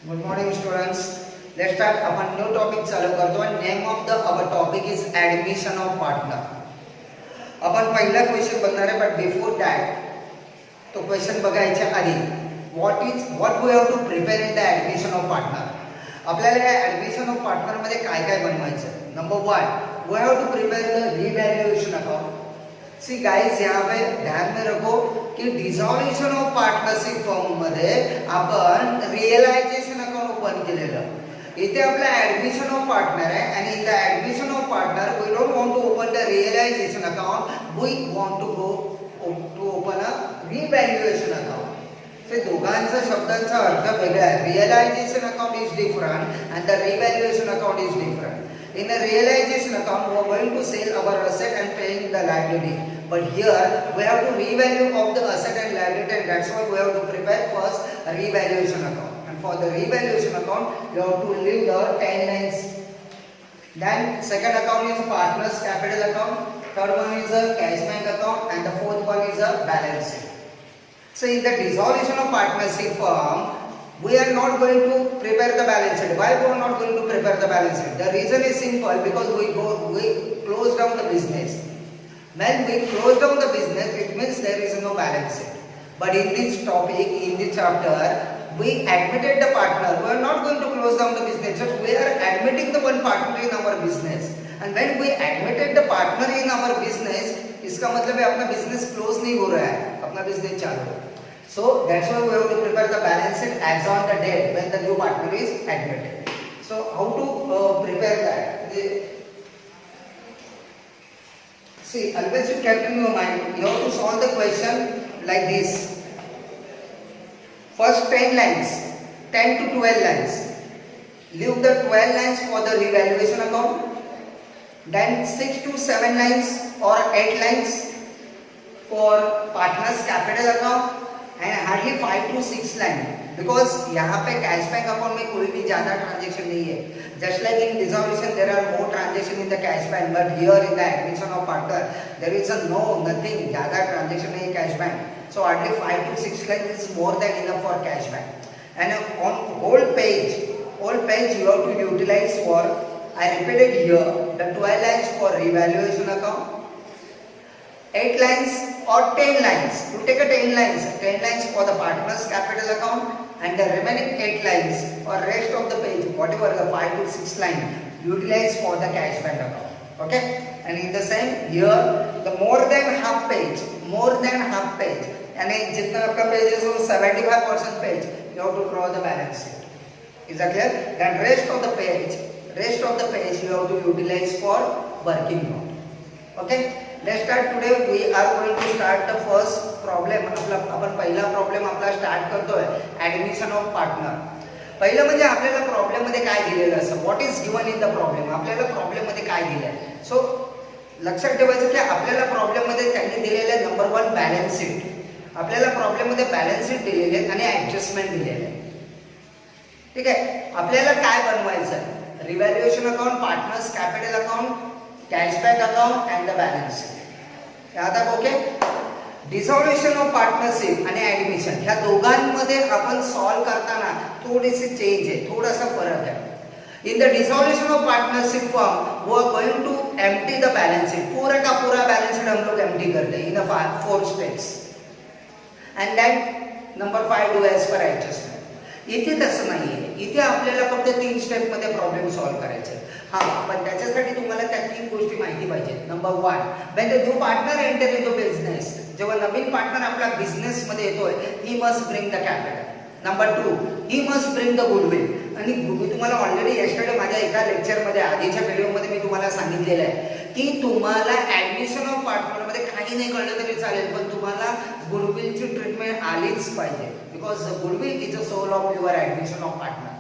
Good morning students. Let's start आपण new topic चालू करतो आणि name of the our topic is admission of partner. आपण पहिला क्वेश्चन बघणार आहे बट बिफोर दॅट तो क्वेश्चन बघायच्या आधी what we have to prepare in the admission of partner. आपल्याला या ऍडमिशन ऑफ पार्टनर मध्ये काय काय बनवायचं. Number 1 we have to prepare the revaluation account. See guys यहाँ पे ध्यान में रखो कि डिसॉल्यूशन ऑफ पार्टनरशिप फॉर्म मध्ये आपण रिअलायझेशन अकाउंट ओपन केलेलं. इथे आपला ऍडमिशन ऑफ पार्टनर आहे आणि in the admission of partner we don't want to open the realisation account, we want to go to open a revaluation account. ते दोघांचा शब्दांचा अर्थ वेगळा आहे. Realisation account is different and the revaluation account is different. In a realization account, we are going to sell our asset and paying the liability. But here, we have to revalue of the asset and liability, and that's why we have to prepare first a revaluation account. And for the revaluation account, you have to leave the 10 lines. Then second account is partners capital account. Third one is a cash bank account, and the fourth one is a balance sheet. So in the dissolution of partnership firm, we are not going to prepare the balance sheet. Why we are not going to prepare the balance sheet? The reason is simple, because we close down the business. When we close down the business, it means there is no balance sheet. But in this topic, in this chapter, we admitted the partner. We are not going to close down the business. Just we are admitting the one partner in our business. And when we admitted the partner in our business, इसका मतलब है अपना business close नहीं हो रहा है, अपना business चालू है. So that's why we have to prepare the balance sheet as on the date when the new partner is admitted. So how to prepare that? See, always you keep in your mind, you have to solve the question like this. First 10 lines, 10 to 12 lines. Leave the 12 lines for the revaluation account. Then 6 to 7 lines or 8 lines for partners capital account. And hardly 5 to 6 line, because यहाँ पे cash bank account में कोई भी ज़्यादा transaction नहीं है. Just like in dissolution there are more transaction in the cash bank, but here in the admission of partner there is nothing, ज़्यादा transaction नहीं है cash bank. So hardly 5 to 6 line is more than enough for cash bank. And on whole page you have to utilise for, I repeated here, the 12 lines for revaluation account, 8 lines or 10 lines. You take a 10 lines for the partners capital account, and the remaining 8 lines or rest of the page, whatever the 5 to 6 line, utilize for the cash bank account. Okay? And in the same here, the more than half page, and जितना आपका page is 75% page, you have to draw the balance sheet. Is that clear? Then rest of the page you have to utilize for working note. Okay? Let's start today. We are going to start the first problem. आपण पहिला problem आपला start करतोय, admission of partner. पहिलं म्हणजे आपल्याला problem मध्ये काय दिलेलं असं, what is given in the problem. आपल्याला प्रॉब्लेम मध्ये काय दिलंय. सो लक्षात ठेवायचं की आपल्याला प्रॉब्लेम मध्ये त्यांनी दिलेलं आहे नंबर 1 बॅलन्स शीट. आपल्याला प्रॉब्लेम मध्ये बॅलन्स शीट दिलेले आहेत आणि ऍडजस्टमेंट दिलेले आहे. ठीक आहे. आपल्याला काय बनवायचं, revaluation account, partners capital account, cash bank account end the balance. यहाँ तक ओके. डिसॉल्यूशन ऑफ पार्टनरशिप आणि ऍडमिशन ह्या दोघांमध्ये आपण सॉल्व करताना थोडीशी चेंज आहे, थोडासा फरक आहे. In the dissolution of partnership form we are going to empty the balance sheet. पूरा का पूरा बैलेंस शीट हम लोग एम्प्टी करते हैं in 4 steps. And then number 5 do as per adjustment. इथे तसं नाहीये. इथे आपल्याला फक्त 3 स्टेप मध्ये प्रॉब्लेम सॉल्व करायचे. हा, पण त्याच्यासाठी तुम्हाला त्या 3 गोष्टी माहिती पाहिजे. Number 1, when the new partner enter into business, जेव्हा नवीन पार्टनर आपला बिझनेस मध्ये येतोय, he must bring the capital. Number 2, he must bring the goodwill. आणि मी तुम्हाला ऑलरेडी येस्टरडे माझ्या एका लेक्चर मध्ये, आधीच्या व्हिडिओ मध्ये मी तुम्हाला सांगितलेलं आहे की तुम्हाला ऍडमिशन ऑफ पार्टनर मध्ये काही नाही कळलं तरी चालेल, पण तुम्हाला गुडविलची ट्रीटमेंट आलीच पाहिजे, because goodwill is a soul of your admission of partner.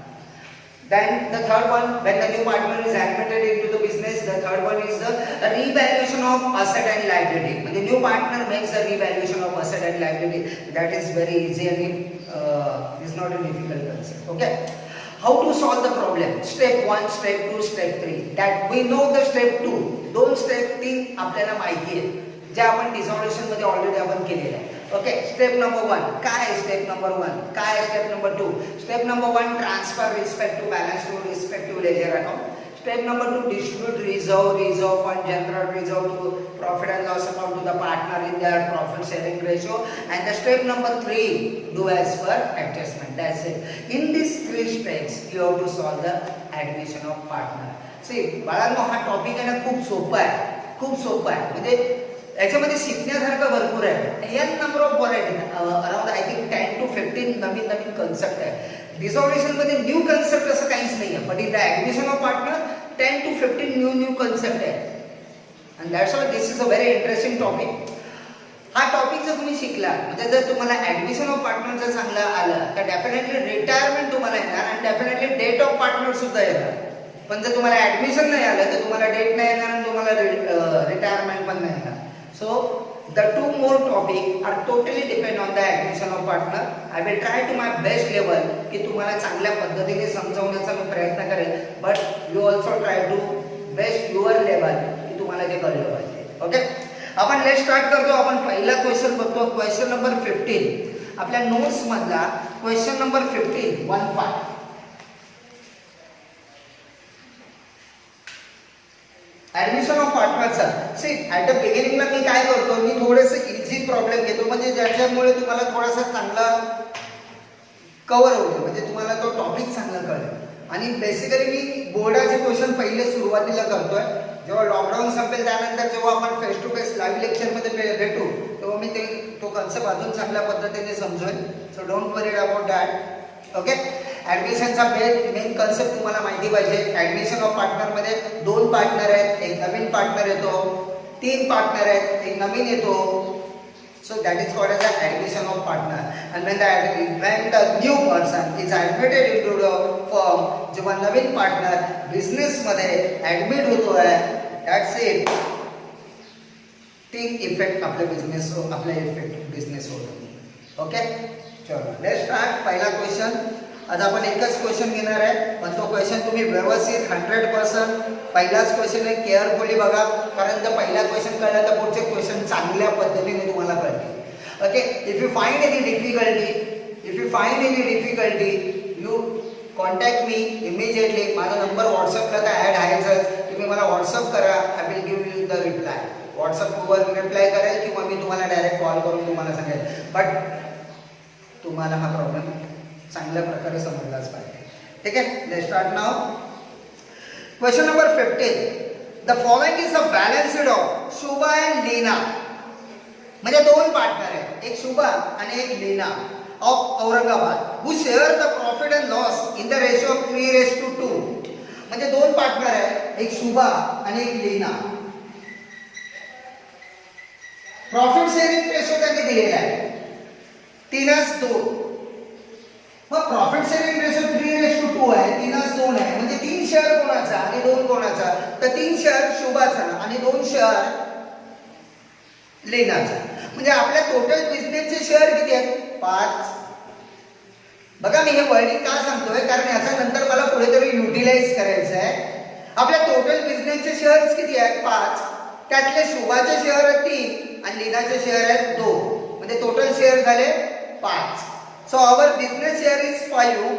Then the third one, when the new partner is admitted into the business, the third one is the revaluation of asset and liability. When the new partner makes the revaluation of asset and liability, that is very easy and is not a difficult concept. Okay? How to solve the problem? Step 1, step 2, step 3. That we know the step 2. दोन step 3 आपल्याला माहिती आहे, जे आपण dissolution मध्ये already आपण केलेलं आहे. ओके, स्टेप नंबर 1 काय आहे? स्टेप नंबर 1 काय आहे? Step number 2. Step number 1 transfer respective balance to respective ledger account. Step number 2 distribute reserve fund, general reserve to profit and loss account to the partner in their profit sharing ratio, and the step number 3 do as per adjustment. That's it. In these 3 steps you have to solve the admission of partner. See बाळांनो, हा topic आहे ना खूप सोपा आहे, खूप सोपा आहे. म्हणजे याच्यामध्ये शिकण्यासारखं भरपूर आहे. An number of variety, around I think 10 to 15 नवीन नवीन कन्सेप्ट आहे. डिसॉल्युशन मध्ये न्यू कन्सेप्ट असं काहीच नाही आहे, but in the admission of partner 10 to 15 new concept आहे. And that's why this is a very interesting topic. हा टॉपिक जर तुम्ही शिकला, म्हणजे जर तुम्हाला ऍडमिशन ऑफ पार्टनर जर चांगलं आलं तर डेफिनेटली रिटायरमेंट तुम्हाला येणार आणि डेफिनेटली डेट ऑफ पार्टनर सुद्धा येणार. पण जर तुम्हाला ऍडमिशन नाही आलं तर तुम्हाला डेट नाही येणार आणि तुम्हाला रिटायरमेंट पण नाही येणार. So the 2 more topic are totally depend on the admission of partner. I will try to my best level की तुम्हाला चांगल्या पद्धतीने समजावण्याचा मी प्रयत्न करेन, but you also try to best your level की तुम्हाला ते कळलं पाहिजे. ओके, आपण लेट स्टार्ट करतो. आपण पहिला क्वेश्चन बघतो, क्वेश्चन नंबर 15 आपल्या नोट्स मधला क्वेश्चन नंबर 15 ऍडमिशन ऑफ पार्टनरचा. सी ऍट द बिगिनिंगला मी काय करतो, मी थोडेसे इझी प्रॉब्लेम घेतो, म्हणजे ज्याच्यामुळे तुम्हाला थोडासा चांगला कव्हर होईल, म्हणजे तुम्हाला तो टॉपिक चांगला कळेल. आणि बेसिकली मी बोर्डाचे क्वेश्चन पहिले सुरुवातीला करतोय. जेव्हा लॉकडाऊन संपेल त्यानंतर जेव्हा आपण फेस टू फेस लाईव्ह लेक्चरमध्ये भेटू तेव्हा मी तो कन्सेप्ट अजून चांगल्या पद्धतीने समजवेन. So don't worry about that. Okay, ऍडमिशनचा मेन कन्सेप्ट तुम्हाला माहिती पाहिजे. ऍडमिशन ऑफ पार्टनर मध्ये 2 पार्टनर आहेत, एक नवीन पार्टनर येतो, 3 पार्टनर आहेत, एक नवीन येतो. So that is called as admission of partner. And when the new person is admitted into the firm, जेव्हा नवीन पार्टनर बिझनेस मध्ये ऍडमिट होतोय, दॅट्स इट. 3 इफेक्ट आपल्या बिझनेस होतो. ओके, चलो लेट्स स्टार्ट. पहिला क्वेश्चन. आज आपण एकच क्वेश्चन घेणार आहे, पण तो क्वेश्चन तुम्ही व्यवस्थित 100% पहिलाच क्वेश्चन आहे, केअरफुली बघा, कारण जर पहिला क्वेश्चन कळला तर पुढचे क्वेश्चन चांगल्या पद्धतीने तुम्हाला कळतील. Okay, if you find any difficulty you contact me immediately. माझा नंबर व्हॉट्सअपला तर ॲड आहेच, तुम्ही मला व्हॉट्सअप करा. I will give you the reply. व्हॉट्सअपवर रिप्लाय करेल किंवा मी तुम्हाला डायरेक्ट कॉल करून तुम्हाला सांगेल. बट तुम्हाला हा प्रॉब्लेम चांगल्या प्रकारे समजलाच पाहिजे. ठीक आहे, let's start now. Question number 15. The following is a balanced of Shubha and Leena. म्हणजे 2 पार्टनर आहेत, एक शुभा आणि एक Leena of Aurangabad, who share the profit and loss in the ratio of 3:2. म्हणजे 2 पार्टनर आहेत, एक शुभा आणि एक लीना. प्रॉफिट शेअरिंग रेशो त्यांनी दिलेला आहे 3:2. मग प्रॉफिट शेअरिंग रेशो 3:2 आहे, 3:2 आहे, म्हणजे 3 शेअर कोणाचा आणि 2 कोणाचा? तर 3 शेअर शुभाचा आणि 2 शेअर लीनाचा. म्हणजे आपल्या टोटल बिझनेसचे शेअर किती आहेत? 5. बघा मी हे वर्डिंग का सांगतोय, कारण याचा नंतर मला कुठेतरी युटिलाइज करायचं आहे. आपल्या टोटल बिझनेसचे शेअर्स किती आहेत? 5. त्यातले शुभाचे शेअर आहेत 3 आणि लीनाचे शेअर आहेत 2, म्हणजे टोटल शेअर झाले 5. So our business share is 5.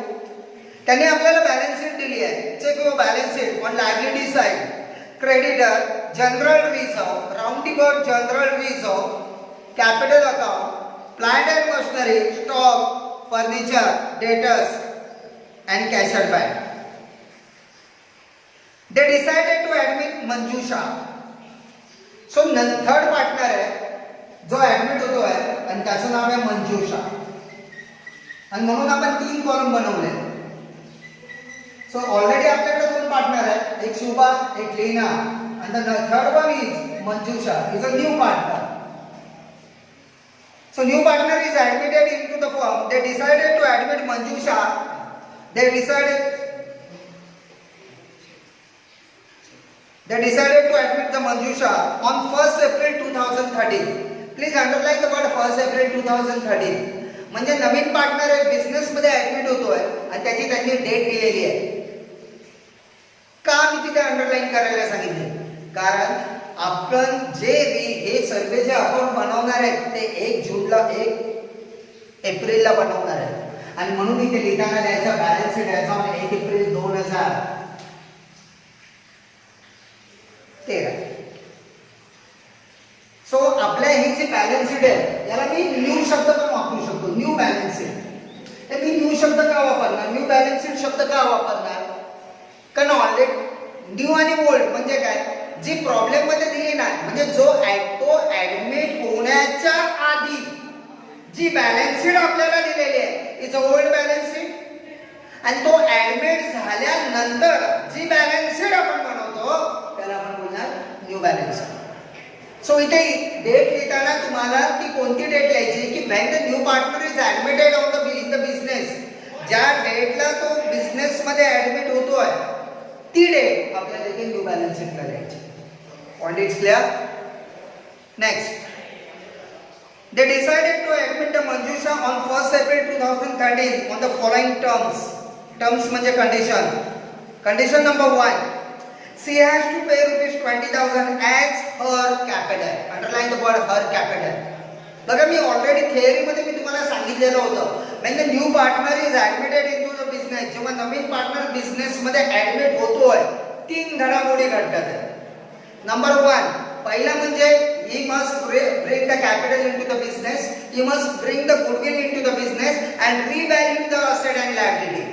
त्यांनी आपल्याला बॅलन्स शीट दिली आहे. Check your balance sheet on liability side. Creditor, general reserve, rounding general reserve, capital account, plant and machinery, stock, furniture, debtors and cash at bank. They decided to admit Manjusha. So third partner आहे जो admit होतो आहे आणि त्याचं नाव आहे मंजुषा. आणि म्हणून आपण 3 कॉलम बनवले. सो ऑलरेडी आपल्याकडे 2 पार्टनर आहेत, एक शुभा, एक लीना, आणि the third one is Manjusha, is a new partner. So new partner is admitted into the firm. They decided to admit Manjusha. They decided to admit the Manjusha on 1st April 2013. Please underline the word 1st April 2013. म्हणजे नवीन partner आहे, business मध्ये admit होतोय आणि त्याची त्यांनी date दिलेली आहे. का मी तिथे अंडरलाईन करायला सांगितले? कारण आपण हे सर्वे जे अकाउंट बनवणार आहेत ते 1 जूनला 1 एप्रिलला बनवणार आहे आणि म्हणून इथे लिहिताना द्यायचा balance sheet as on 1 April 2013. So आपल्या ही जी बॅलन्स शीट आहे याला मी न्यू शब्द पण वापरू शकतो. New balance sheet. मी न्यू शब्द का वापरणार, न्यू बॅलन्स शीट शब्द का वापरणार, कारण ऑलरेडी न्यू आणि ओल्ड म्हणजे काय, जी प्रॉब्लेम मध्ये दिली नाही म्हणजे तो ऍडमिट होण्याच्या आधी जी बॅलन्स शीट आपल्याला दिलेली आहे is a old balance sheet आणि तो ऍडमिट झाल्यानंतर जी बॅलन्स शीट आपण बनवतो त्याला आपण बोलणार न्यू बॅलन्स शीट. सो इथे डेट लिहिताना तुम्हाला ती कोणती डेट लिहायची की when the new partner is admitted on the in the business, ज्या डेटला तो बिझनेस मध्ये ऍडमिट होतोय ती डेट आपल्याला इथे न्यू बॅलन्स शीटला लिहायची. Point is clear. Next, they decided to admit the Manjusha on 1st April 2013 on the following terms म्हणजे condition number 1, she has to pay ₹20,000 as her capital. Underline the word her capital. बघा मी already theory मध्ये मी तुम्हाला सांगितलेलं होतं when the new partner is admitted into the business, जेव्हा नवीन partner business मध्ये admit होतोय 3 घडामोडी घडतात. नंबर 1, पहिला म्हणजे he must bring the capital into the business, he must bring the goodwill into the business and revalue the asset and liability.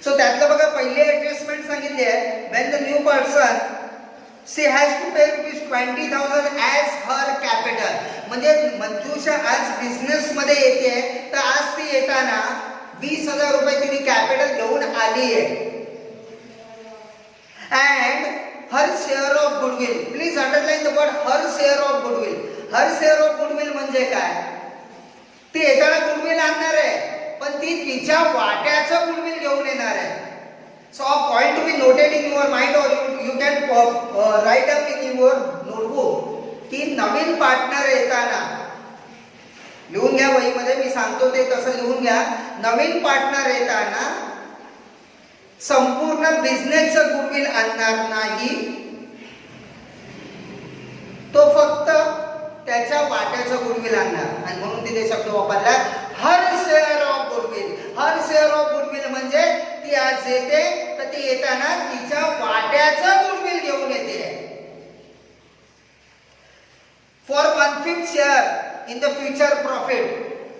So त्यातलं बघा पहिले ऍडजस्टमेंट सांगितली आहे when the new person she has to pay ₹20,000 as her capital. म्हणजे मंजुषा आज business मध्ये येते तर आज ती येताना ₹20,000 तिने कॅपिटल घेऊन आली आहे. and her share of goodwill, please underline the word her share of goodwill. her share of goodwill म्हणजे काय, ती येताना गुडविल आणणार आहे पण ती तिच्या वाट्याचं गुडविल घेऊन येणार आहे. So a point to be noted in your mind और you can write up in your notebook की नवीन पार्टनर येताना लिहून घ्या वहीमध्ये, मी सांगतो ते तसं लिहून घ्या. नवीन पार्टनर येताना संपूर्ण बिझनेसचं गुडविल आणणार नाही, तो फक्त त्याच्या वाट्याचं गुडविल आणणार आणि म्हणून तिथे शब्द वापरला her share of goodwill. Her share of goodwill म्हणजे ती आज येते तर ती येताना तिच्या वाट्याचं गुडविल घेऊन येते. For 1/5 share in the future profit,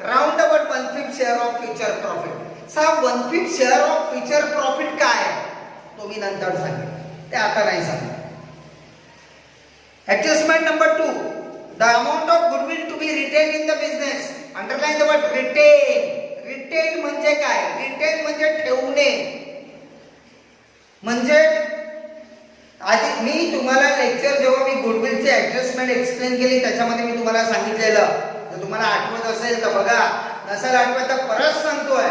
round about 1/5 share of future profit. 1/5 share of future profit काय आहे तो मी नंतर सांगेन, ते आता नाही सांगेन. Adjustment number 2, the amount of goodwill to be retained in the business. Underline the word retain. Retain म्हणजे काय, retain म्हणजे ठेवणे. म्हणजे आधी मी तुम्हाला लेक्चर जेव्हा मी गुडविलची ऍडजस्टमेंट एक्सप्लेन केली त्याच्यामध्ये मी तुम्हाला सांगितलेलं, जर तुम्हाला आठवत असेल तर बघा, नसेल आठवत तर परत सांगतोय.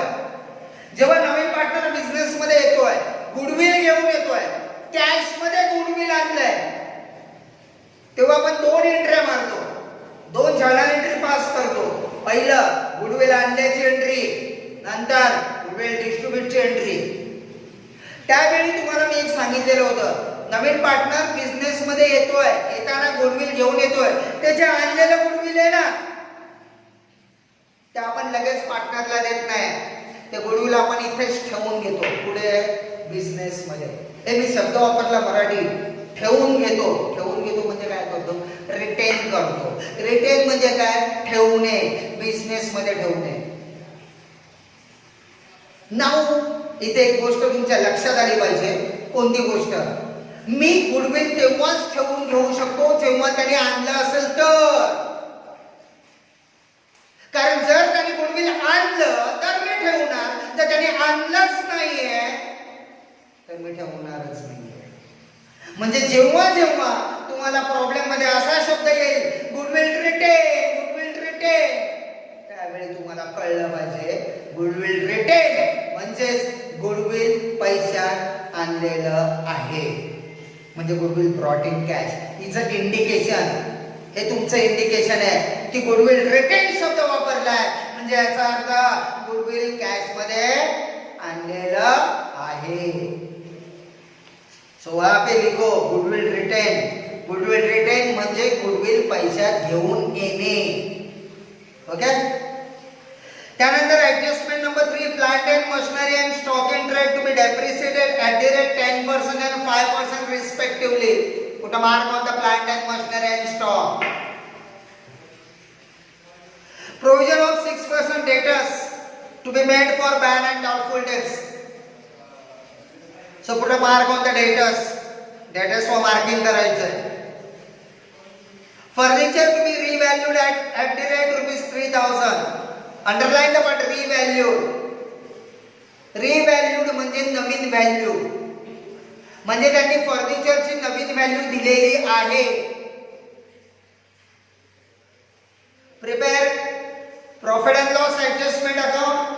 जेव्हा नवीन पार्टनर बिझनेस मध्ये येतोय गुडविल घेऊन येतोय, कॅश मध्ये गुडविल आणलंय, तेव्हा आपण 2 एंट्री मारतो, 2 जर्नल एंट्री पास करतो. पहिलं गुडविल आणल्याची एंट्री, नंतर गुडविल डिस्ट्रीब्यूटची एंट्री. त्यावेळी तुम्हाला मी एक सांगितलेलं होतं, नवीन पार्टनर बिझनेस मध्ये येतोय, येताना गुडविल घेऊन येतोय, त्याचे आणलेलं गुडविल आहे ना ते आपण लगेच पार्टनरला देत नाही, ते गुडविल आपण इथेच ठेवून घेतो पुढे बिझनेस मध्ये. हे मी शब्द वापरला मराठी, ठेवून घेतो. ठेवून घेतो म्हणजे काय करतो, रिटेन करतो. रिटेन म्हणजे काय, ठेवणे, बिझनेस मध्ये ठेवणे. नाऊ इथे एक गोष्ट तुमच्या लक्षात आली पाहिजे. कोणती गोष्ट, मी गुडविल तेव्हाच ठेवून घेऊ शकतो जेव्हा त्याने आणलं असेल तर. कारण जर त्याने गुडविल आणलं तर मी ठेवणार, जर त्याने आणलंच नाहीये तर मी ठेवणारच नाही. म्हणजे जेव्हा जेव्हा तुम्हाला प्रॉब्लेम मध्ये असा शब्द येईल गुडविल रिटेन, गुडविल रिटेन, त्यावेळी तुम्हाला कळलं पाहिजे गुडविल रिटेन म्हणजेच गुडविल पैशात आणलेलं आहे, म्हणजे goodwill brought in cash. Is a indication, हे तुमचं इंडिकेशन आहे की गुडविल रिटेन शब्द वापरलाय म्हणजे याचा अर्थ गुडविल कॅश मध्ये आणलेलं आहे. सो वहां पे लिखो गुडविल रिटेन गुडविल रिटेन म्हणजे गुडविल पैशात घेऊन येणे. ओके. त्यानंतर adjustment number 3, plant and machinery and stock in trade to be depreciated at the rate 10% and 5% respectively. कुठं मार्क होता plant and machinery and stock. Provision of 6% debtors to be made for bad and doubtful debts. So कुठं mark होता debtors. Debtors वर marking करायचं. Furniture to be revalued at the rate ₹3000. Underline the word revalued. Revalued म्हणजे नवीन value, म्हणजे त्यांनी फर्निचरची नवीन value दिलेली आहे. Prepare profit and loss adjustment account.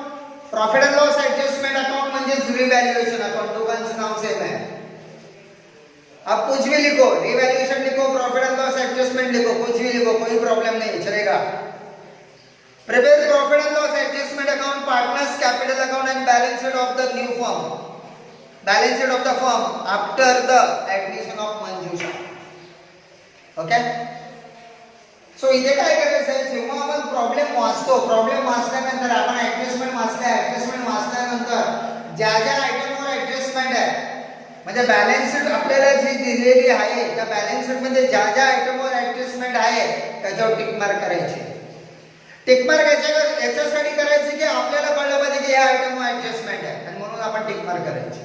Profit end loss adjustment account म्हणजे रिवैल्यूएशन अकाउंट. दो का नाम सेम है. आप कुछ भी लिखो, रिवैल्यूएशन लिखो, प्रॉफिट एंड लॉस एडजस्टमेंट लिखो, कुछ भी लिखो, कोई प्रॉब्लम नहीं, चलेगा. Prepare the profit and loss adjustment account, partners capital account and balance sheet of the new firm. Balance sheet of the firm after the admission of Manjusha. Okay? So इथे काय करायचं आहे, जेव्हा आपण प्रॉब्लेम वाचतो, problem वाचल्यानंतर आपण adjustment वाचल्यानंतर ज्या ज्या आयटमवर ऍडजस्टमेंट आहे, म्हणजे बॅलन्स शीट आपल्याला जी दिलेली आहे त्या बॅलन्स शीट मध्ये ज्या ज्या आयटमवर ऍडजस्टमेंट आहे त्याच्यावर टिक मार्क करायचे. टिक मार्क याच्यासाठी करायचे की आपल्याला कळलं पाहिजे की या आयटमवर ऍडजस्टमेंट आहे आणि म्हणून आपण टिक मार्क करायचे.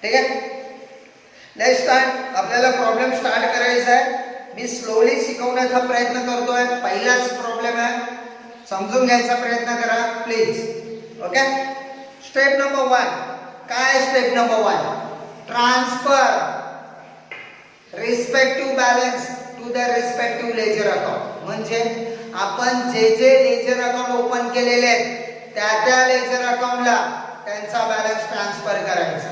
ठीक आहे. Let's start. आपल्याला प्रॉब्लेम स्टार्ट करायचा आहे. मी स्लोली शिकवण्याचा प्रयत्न करतोय. पहिलाच प्रॉब्लेम आहे, समजून घ्यायचा प्रयत्न करा प्लीज. ओके. Step number 1. काय step number 1? Transfer respective balance to the respective ledger account. म्हणजे आपण जे जे लेजर अकाउंट ओपन केलेले आहेत त्या त्या लेजर अकाउंटला त्यांचा बॅलन्स ट्रान्सफर करायचा.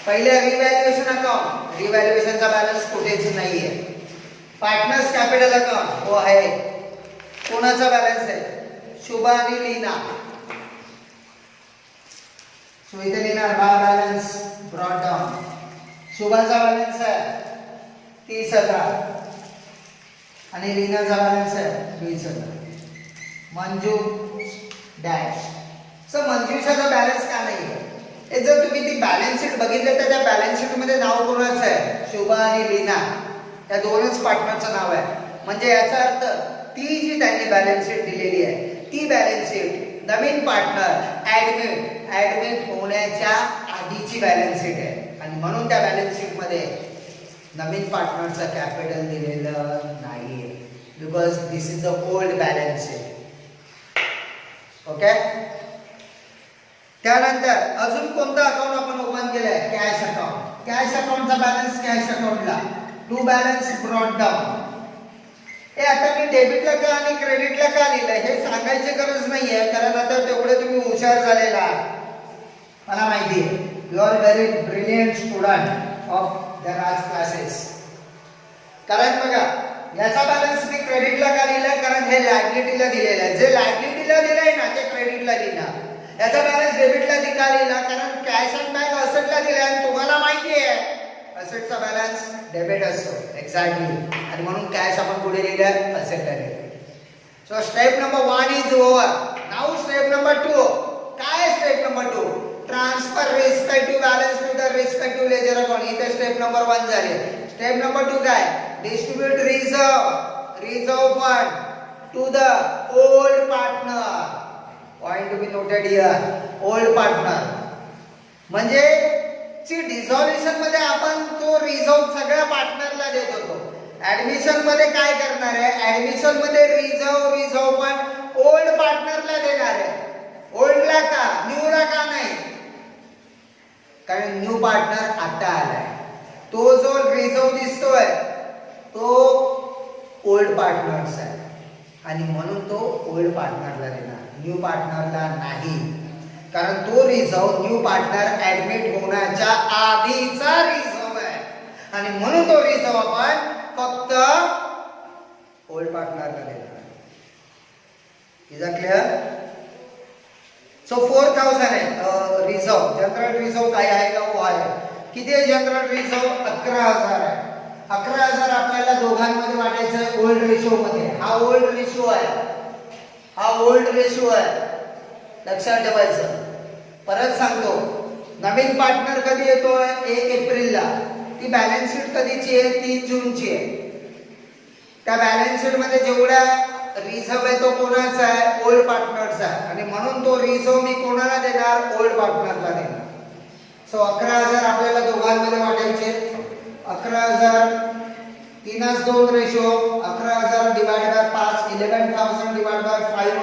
पहिले रिव्हॅल्युएशन अकाउंट, रिव्हॅल्युएशनचा बॅलन्स कुठेच नाहीये. पार्टनर्स कॅपिटल अकाउंट हो आहे. कोणाचा बॅलन्स आहे? शुभा आणि लीना. सो इथे लिहिणार हा बॅलन्स ब्रॉट डाउन. शुभाचा बॅलन्स आहे 30,000 आणि लीनाचा बॅलन्स आहे 20,000. मंजू डॅश. सो मंजूषाचा बॅलन्स का नाही आहे? हे जर तुम्ही ती बॅलन्स शीट बघितलं तर त्या बॅलन्स शीट मध्ये नाव कोणाचं आहे? शुभा आणि लीना. या दोनच पार्टनरचं नाव आहे. म्हणजे याचा अर्थ ती जी त्यांनी बॅलन्स शीट दिलेली आहे ती बॅलन्स शीट नवीन पार्टनर ऍडमिट होण्याच्या आधीची बॅलन्स शीट आहे आणि म्हणून त्या बॅलन्स शीट मध्ये नवीन पार्टनरचं कॅपिटल दिलेलं नाहीये. Because this is a old balance sheet. Okay. त्यानंतर अजून कोणतं अकाउंट आपण ओपन केलंय? Cash account. कॅश अकाउंटचा बॅलन्स कॅश अकाउंटला टू बॅलन्स ब्रॉट डाउन. हे आता मी डेबिटला का आणि क्रेडिटला का लिहिलंय हे सांगायची गरज नाहीये, कारण आता तेवढे तुम्ही हुशार झालेला मला माहिती आहे. You are very brilliant student of the Raj classes. कारण बघा याचा बॅलन्स मी क्रेडिटला का लिहिलाय? कारण हे लायबिलिटीला दिलेलं आहे. जे लायबिलिटीला दिलंय ना ते क्रेडिटला लिहिणार. याचा बॅलन्स डेबिटला का लिहिला? कारण कॅश अँड बँक असेटला दिलाय आणि तुम्हाला माहिती आहे असेटचा बॅलन्स डेबिट असतो. एक्झॅक्टली. आणि म्हणून कॅश आपण पुढे लिहिलं, असेटला लिहिलं. So step number 1 is over. Now step number 2. काय step number 2? Transfer respective balance to the respective ledger account. इथे स्टेप नंबर 1 झाली. स्टेप नंबर 2 काय? Distribute reserve fund to the old partner. Point to be noted here. Old partner म्हणजे ची डिसॉल्युशन मध्ये आपण तो reserve सगळ्या पार्टनरला देत होतो. ऍडमिशन मध्ये काय करणार आहे? ऍडमिशन मध्ये रिझर्व पण ओल्ड पार्टनरला देणार आहे. ओल्डला का? न्यूला का नाही? कारण न्यू पार्टनर आता आलाय. तो जो रिझर्व दिसतोय तो ओल्ड पार्टनर्स आहे आणि म्हणून तो ओल्ड पार्टनरला देणार, न्यू पार्टनरला नाही. कारण तो रिझर्व न्यू पार्टनर ऍडमिट होण्याच्या आधीचा रिझर्व आहे आणि म्हणून तो रिझर्व आपण फक्त ओल्ड पार्टनरला देणार. Is a clear? सो 4000 आहे रिझर्व. जनरल रिझर्व काय आहे का? वो आहे. किती आहे जनरल रिझर्व? 11,000 आहे. 11,000 आपल्याला दोघांमध्ये वाटायचं आहे ओल्ड रेशो मध्ये. हा ओल्ड रेशो आहे, हा ओल्ड रेशो आहे, लक्षात ठेवायचं. परत सांगतो, नवीन पार्टनर कधी येतोय? 1 एप्रिलला. ती बॅलन्स शीट कधीची आहे? 30 जूनची आहे. त्या बॅलन्स शीट मध्ये जेवढा रिझर्व आहे तो कोणाचा आहे? ओल्ड पार्टनरचा आहे. आणि म्हणून तो रिझर्व मी कोणाला देणार? ओल्ड पार्टनरला देणार. सो 11,000 आपल्याला दोघांमध्ये वाटायचे. 11,000 3 2 ratio. 11,000 divide by 5, 11,000 divide by 5,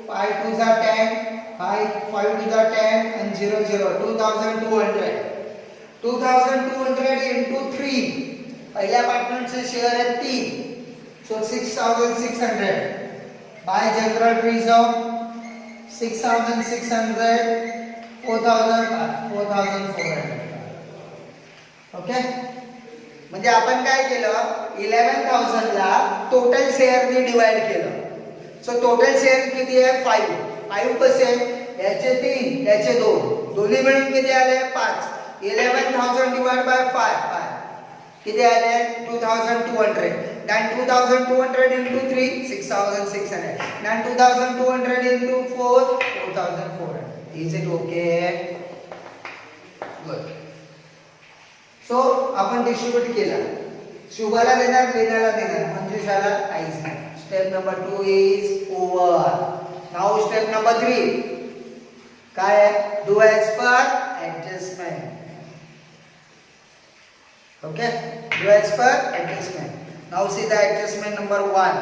5 2 10, 5 2 10 and 0 0, 2,200. 2,200 into 3. पहिल्या पार्टनरचे शेअर आहेत 3. So 6,600 by general reserve 6,600 4,400. Okay, म्हणजे आपण काय केलं? 11,000 ला टोटल शेअरने डिवाइड केलं. सो टोटल शेअर किती आहे? 5 कसे? याचे 3, याचे 2, दोन्ही मिळून किती आले? 5. 11,000 डिवाइड बाय 5 किती आले? 2,200. Then 2,200 into 3, 6,600. Then 2,200 into 4, 4,400. Is it okay? Good. So आपण डिस्ट्रीब्यूट केला. शुभाला देणार, लीनाला देणार, मंजुषाला काहीच नाही. Step number 2 is over. Now step number 3 काय आहे? Do as per adjustment. Okay, do as per adjustment. Now see the adjustment number 1.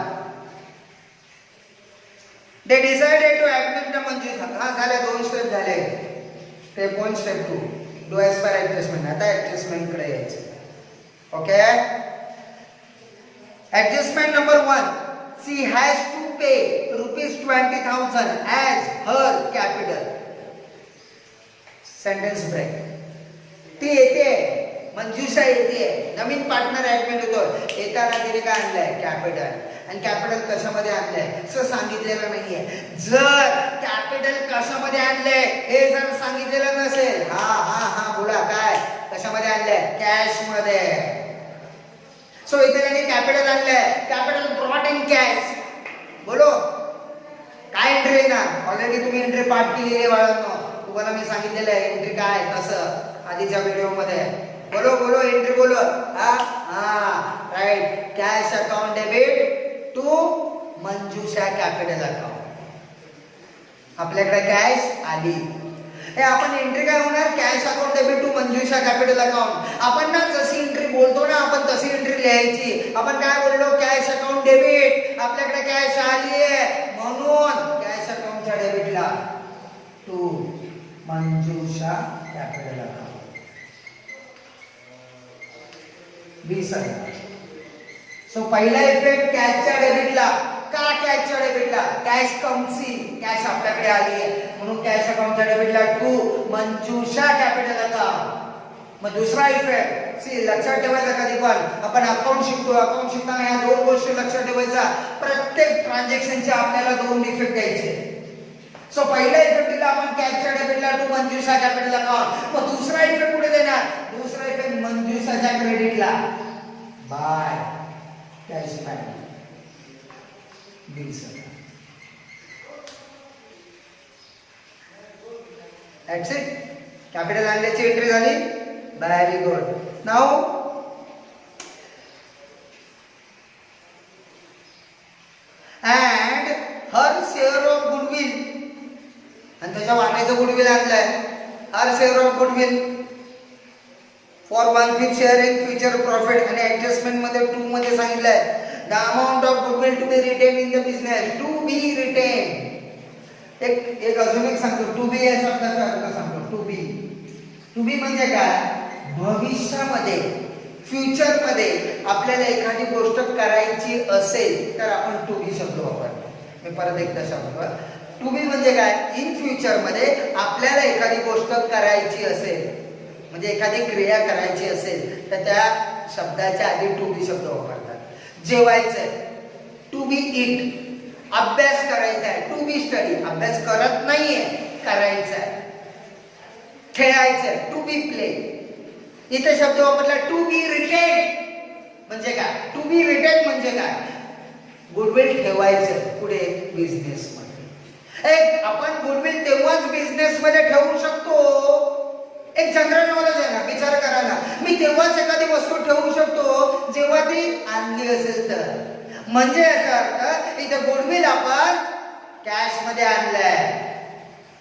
They decided to admit the Manjushah. हा झाले, 2 स्टेप झाले. Step 1, step 2. Do as per adjustment. आता adjustment कडे यायचं. Okay, adjustment number 1. She has to pay rupees 20,000 as her capital. Sentence break. ती येते, मंजुषा येते, नवीन partner admit होतो. येताना तिने काय आणलंय? कॅपिटल. आणि कॅपिटल कशामध्ये आणलंय असं सांगितलेलं नाहीये. जर कॅपिटल कशामध्ये आणलंय हे जर सांगितलेलं नसेल, हा बोला, काय कशामध्ये आणलंय? कॅश मध्ये. सो इथे त्यांनी कॅपिटल आणलंय. Capital brought in cash. बोलो काय एंट्री आहे ना? ऑलरेडी तुम्ही एंट्री पाठ केलेली आहे बाळांनो. तुम्हाला मी सांगितलेलं आहे एंट्री काय कसं आधीच्या व्हिडिओ मध्ये. बोलो एंट्री बोलो. Right. Cash account debit to Manjusha capital account. आपल्याकडे कॅश आली. हे आपण एंट्री काय होणार? Cash account debit to Manjusha capital account. आपण ना जशी एंट्री बोलतो ना, आपण तशी एंट्री लिहायची. आपण काय बोललो? Cash account debit. आपल्याकडे कॅश आली आहे म्हणून कॅश अकाउंटच्या डेबिटला to Manjusha capital account. 20,000. So पहिला इफेक्ट कॅशच्या डेबिटला. का कॅशच्या डेबिटला? कॅश कमसी, कॅश आपल्याकडे आली आहे म्हणून कॅश अकाउंटच्या डेबिटला टू मंजुषा कॅपिटल अकाउंट. मग दुसरा इफेक्ट, सी लक्षात ठेवायचा, कधी पण आपण अकाउंट शिकतो, अकाउंट शिकताना ह्या 2 गोष्टी लक्षात ठेवायचा. प्रत्येक ट्रान्झॅक्शनचे आपल्याला 2 इफेक्ट द्यायचे. सो पहिल्या इफेक्टला आपण कॅशच्या डेबिटला टू मंजुषा कॅपिटल अकाउंट. मग दुसरा इफेक्ट कुठे देणार? दुसरा इफेक्ट मंजुषाच्या क्रेडिटला by cash back 20,000. That's it. Capital आणल्याची एंट्री झाली. Very good. Now and her share of goodwill. आणि त्याच्या वाट्याचं गुडविल आणलंय. Her share of goodwill for 1/5 share in future profit. आणि ऍडजस्टमेंट मध्ये 2 मध्ये सांगितलंय the amount of goodwill to be retain in the business. To be retain. एक अजून एक सांगतो, टू बी या शब्दाचा अर्थ सांगतो. टू बी म्हणजे काय? भविष्यामध्ये, फ्युचर मध्ये आपल्याला एखादी गोष्ट करायची असेल तर आपण टू बी शब्द वापरतो. मी परत एकदा सांगतो. टू बी म्हणजे काय? इन फ्युचर मध्ये आपल्याला एखादी गोष्ट करायची असेल, म्हणजे एखादी क्रिया करायची असेल तर त्या शब्दाच्या आधी टू बी शब्द वापरतात. जेवायचंय, टू बी इट. अभ्यास करायचा आहे, टू बी स्टडी. अभ्यास करत नाहीये, करायचा आहे. खेळायचंय, टू बी प्ले. इथे शब्द वापरला टू बी रिटेन म्हणजे काय? टू बी रिटेन म्हणजे काय? गुडविल ठेवायचं पुढे बिझनेस मध्ये. आपण गुडविल तेव्हाच बिझनेस मध्ये ठेवू शकतो, एक जनरल नॉलेज आहे ना, विचार करा ना, मी तेव्हाच एखादी वस्तू ठेवू शकतो जेव्हा ती आणली असेल तर. म्हणजे याचा अर्थ इथे गुडविल आपण कॅश मध्ये आणलंय.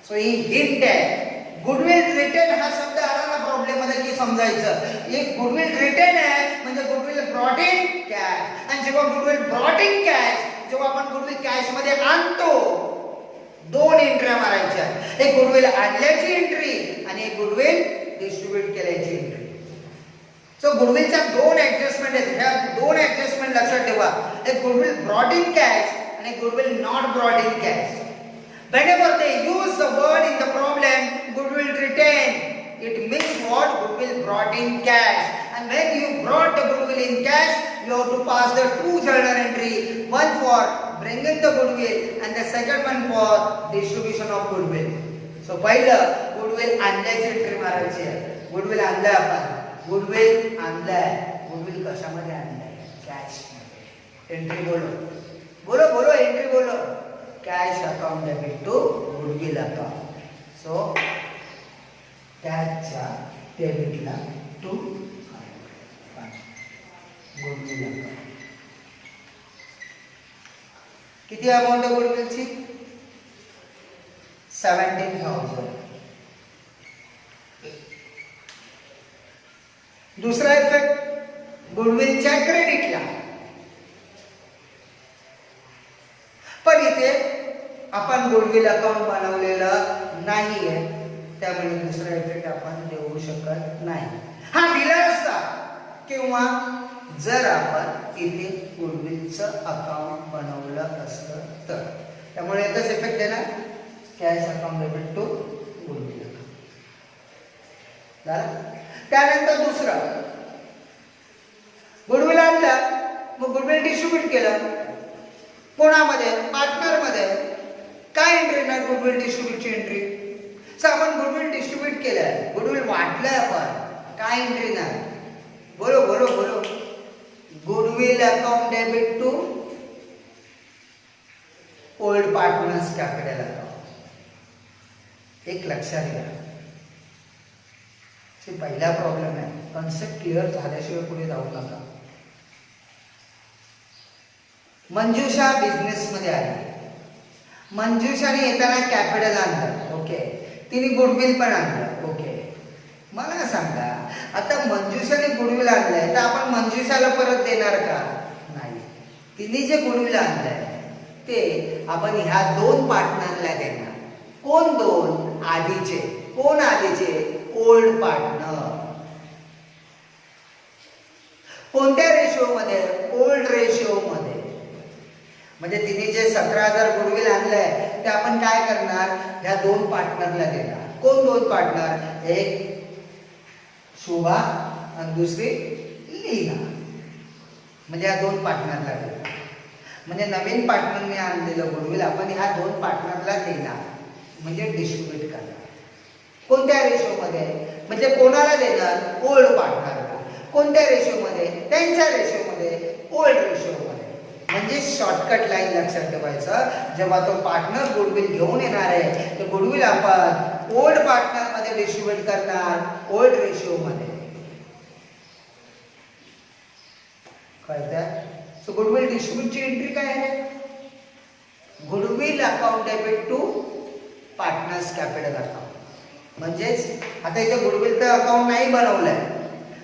सो ही हिंट आहे. गुडविल रिटेन हा शब्द आला ना प्रॉब्लेम मध्ये की समजायचं एक गुडविल रिटेन आहे म्हणजे गुडविल ब्रॉट इन कॅश. आणि जेव्हा गुडविल ब्रॉट इन कॅश, जेव्हा आपण गुडविल कॅश मध्ये आणतो, दोन एंट्र्या मारायच्या. एक गुडविल आणल्याची एंट्री आणि एक गुडविल डिस्ट्रीब्यूट केल्याची एंट्री. सो गुडविलच्या दोन ऍडजस्टमेंट आहेत. ह्या दोन ऍडजस्टमेंट लक्षात ठेवा. एक गुडविल ब्रॉट इन कॅश आणि goodwill not brought in cash. Whenever they use the word in the problem, goodwill retain, it means what? Goodwill brought in cash. And when you brought the goodwill in cash, you have to pass the two journal entry, one for bringing the goodwill and the second one for distribution of goodwill. So पहिलं goodwill आणल्याची entry मारायची आहे. goodwill आणलंय आपण, goodwill आणलंय. goodwill कशामध्ये आणलंय? Cash मध्ये. एंट्री बोलो बोलो बोलो एंट्री बोलो. Cash account debit to goodwill account. So cash debit ला to goodwill account. किती अमाउंट आहे goodwill ची? 17,000. दुसरा इफेक्ट गुडविलच्या क्रेडिटला. पण इथे आपण गुडविल अकाउंट बनवलेलं नाहीये, त्यामुळे दुसरा इफेक्ट आपण देऊ शकत नाही. हा दिला असता किंवा जर आपण इथे गुडविलचं अकाउंट बनवलं असतं तर. त्यामुळे एकच इफेक्ट आहे ना, cash account debit to goodwill account. झालं. त्यानंतर दुसरं गुडविल आणलं, मग गुडविल डिस्ट्रीब्यूट केलं. कोणामध्ये? पार्टनर मध्ये. काय एंट्री ना गुडविल डिस्ट्रीब्यूटची एंट्री. आपण गुडविल डिस्ट्रीब्यूट केलंय, गुडविल वाटलंय आपण, काय एंट्री ना? बोलो बोलो बोलो. Goodwill account debit to old partners capital account. एक लक्षात घ्या, पहिला प्रॉब्लेम आहे, कन्सेप्ट क्लिअर झाल्याशिवाय पुढे जाऊ नका. मंजुषा बिझनेस मध्ये आली. मंजुषाने येताना कॅपिटल आणलं, ओके. तिने गुडविल पण आणलं, ओके. मला सांगा, आता मंजुषाने गुडविल आणलंय तर आपण मंजुषाला परत देणार का? नाही. तिने जे गुडविल आणलंय ते आपण ह्या दोन पार्टनरला देणार. कोण दोन? आधीचे. कोण आधीचे? Old partner. कोणत्या रेशो मध्ये? ओल्ड रेशो मध्ये. म्हणजे तिने जे 17,000 गुडविल आणलंय ते आपण काय करणार? ह्या दोन पार्टनरला देणार. कोण दोन पार्टनर? एक शोभा आणि दुसरी लीना. म्हणजे ह्या दोन पार्टनरला देणार. म्हणजे नवीन पार्टनरने आणलेलं गुडविल आपण ह्या दोन पार्टनरला देणार, म्हणजे डिस्ट्रीब्यूट करणार. कोणत्या रेशोमध्ये? म्हणजे कोणाला देणार? ओल्ड पार्टनरला. कोणत्या रेशोमध्ये? त्यांच्या रेशोमध्ये, ओल्ड रेशोमध्ये. म्हणजे शॉर्टकट लाईन लक्षात ठेवायचं, जेव्हा तो पार्टनर गुडविल घेऊन येणार आहे तर गुडविल आपण ओल्ड पार्टनर मध्ये डिस्ट्रीब्यूट करणार, ओल्ड रेशिओ मध्ये. कळतंय? सो गुडविल डिस्ट्रीब्यूटची एंट्री काय आहे? Goodwill account debit to partners capital account. म्हणजेच आता इथे गुडविलचं अकाउंट नाही बनवलंय.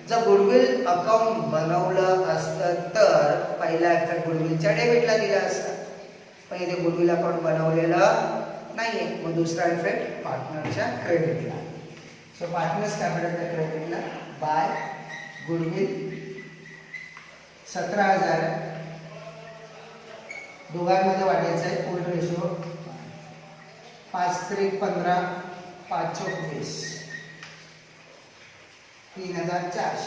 जर गुडविल अकाउंट बनवलं असतं तर पहिला इफेक्ट गुडविलच्या डेबिटला दिला असता, पण इथे गुडविल अकाउंट बनवलेलं नाहीये, मग दुसरा इफेक्ट पार्टनरच्या क्रेडिटला. सो पार्टनर्स कॅपिटलच्या क्रेडिटला बाय गुडविल 17,000 दोघांमध्ये वाटायचं आहे. ओल्ड रेशो 5 3 15 5 चौक 20 3,400.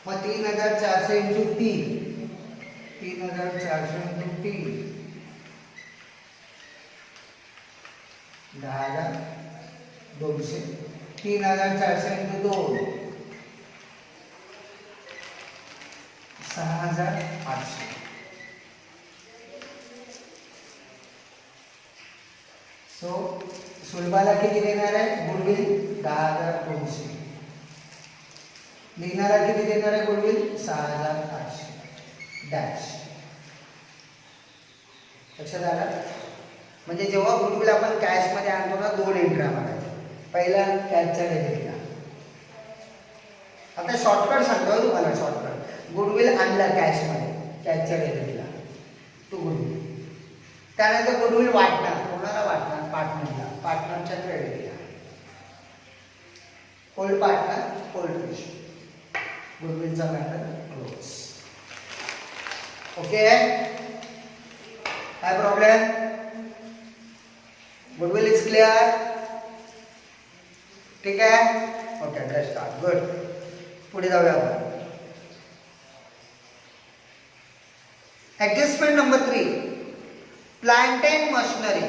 मग 3,400 इंटू 3 3,400 इंटू 3 10,200. 3,400 इंटू 2 6,800. सो सुलभाला किती देणार आहे गुडविल 10,200. लिहिणारा किती देणार आहे गुडविल 6,800 डॅश. लक्षात आलं? म्हणजे जेव्हा गुडविल आपण कॅश मध्ये आणतो ना दोन एंट्र्या मारायच्या. पहिला कॅशच्या डेबिटला. आता शॉर्टकट सांगतो तुम्हाला शॉर्टकट. गुडविल आणला कॅश मध्ये कॅशच्या डेबिटला टू गुडविल. त्यानंतर गुडविल वाटणार कोणाला वाटणार पार्टनरला पार्टनरच्या क्रेडिटला. Old partner old ratio. गुडविलचा मॅटर क्लोज. ओके काय प्रॉब्लेम? Goodwill is clear? ठीक आहे ओके लेट्स स्टार्ट. गुड. पुढे जाऊया आपण. Adjustment number 3 plant and machinery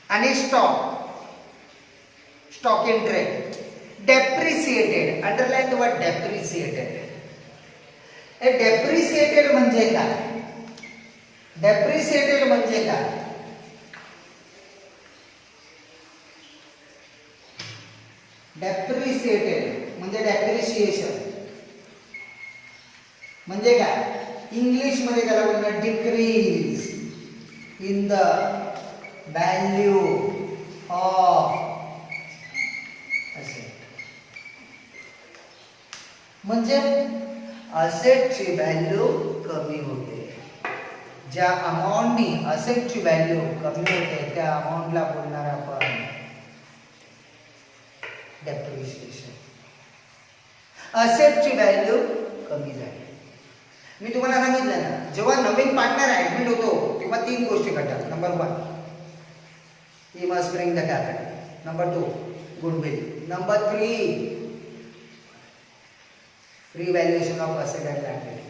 आणि stock in trade depreciated. Underline the word depreciated. हे डेप्रिसिएटेड म्हणजे काय? डेप्रिसिएटेड म्हणजे काय? डेप्रिसिएटेड म्हणजे डेप्रिसिएशन म्हणजे काय? इंग्लिश मध्ये त्याला म्हणतात decrease in the value of asset. म्हणजे असेटची व्हॅल्यू कमी होते. ज्या अमाऊंटनी असेटची व्हॅल्यू कमी होते त्या अमाऊंटला बोलणार आपण डेप्रिसिएशन. असेटची व्हॅल्यू कमी झाली. मी तुम्हाला सांगितलं ना जेव्हा नवीन पार्टनर ऍडमिट होतो तेव्हा 3 गोष्टी घडतात. Number 1 he must bring the capital. Number 2 goodwill. Number 3 revaluation of asset and liability.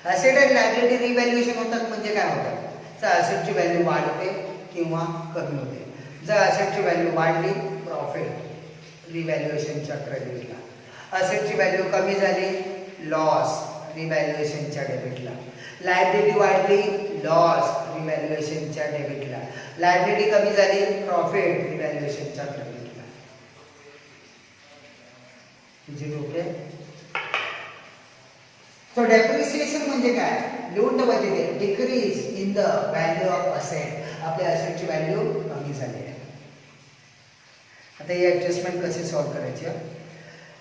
Asset and liability revaluation होतात म्हणजे काय होतं? जर असेटची व्हॅल्यू वाढते किंवा कमी होते. जर असेटची व्हॅल्यू वाढली प्रॉफिट रिव्हॅल्युएशनच्या क्रेडिटला. असेटची व्हॅल्यू कमी झाली लॉस रिव्हॅल्युएशनच्या डेबिटला. लायबिलिटी वाढली लॉस रिव्हॅल्युएशनच्या डेबिटला. लायबिलिटी कमी झाली प्रॉफिट रिव्हॅल्युएशनच्या क्रेडिटला. ओके. सो डेप्रिसिएशन म्हणजे काय? लिहून ठेवा तिथे decrease in the value of asset. आपल्या असेटची व्हॅल्यू कमी झाली आहे. आता ही ऍडजस्टमेंट कशी सॉल्व्ह करायची?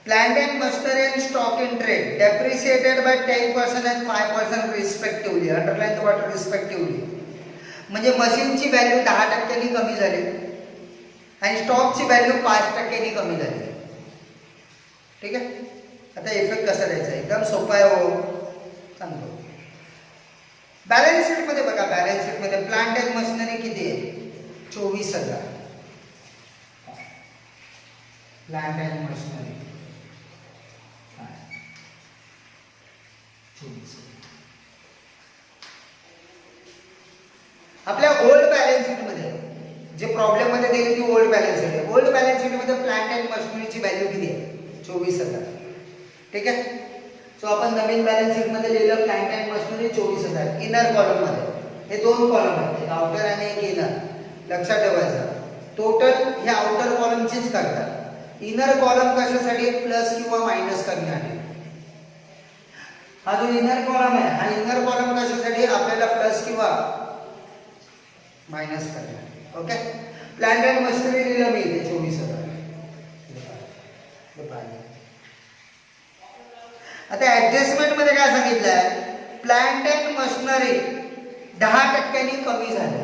Plant and machinery and stock in trade depreciated by 10% and 5% respectively. Underline the word respectively. म्हणजे मशीनची व्हॅल्यू 10% कमी झाली आणि स्टॉकची व्हॅल्यू 5% कमी झाली. ठीक आहे. आता इफेक्ट कसा द्यायचा? एकदम सोपा आहे हो. सांगतो. बॅलन्स शीट मध्ये बघा. बॅलन्स शीट मध्ये प्लांट अँड मशिनरी किती आहे? 24,000. Plant and machinery 24,000. आपल्या ओल्ड बॅलन्स शीट मध्ये जे प्रॉब्लेम मध्ये दिली ती ओल्ड बॅलन्स शीट आहे. ओल्ड बॅलन्स शीट मध्ये प्लांट अँड मशिनरीची व्हॅल्यू किती आहे? 24,000. ठीक आहे. सो आपण नवीन बॅलन्स शीट मध्ये लिहिलं plant and machinery 24,000. Inner column मध्ये हे 2 कॉलम आहेत, एक आउटर आणि एक इनर. लक्षात ठेवायचं टोटल हे आउटर कॉलमचीच करतात. इनर कॉलम कशासाठी? प्लस किंवा मायनस करण्यासाठी. हा जो इनर कॉलम आहे हा इनर कॉलम कशासाठी? आपल्याला प्लस किंवा मायनस करण्यासाठी. ओके. प्लांट अँड मशिनरी लिहिलं मी इथे 24,000. आता ऍडजस्टमेंट मध्ये काय सांगितलंय? प्लांट अँड मशिनरी 10% कमी झाली.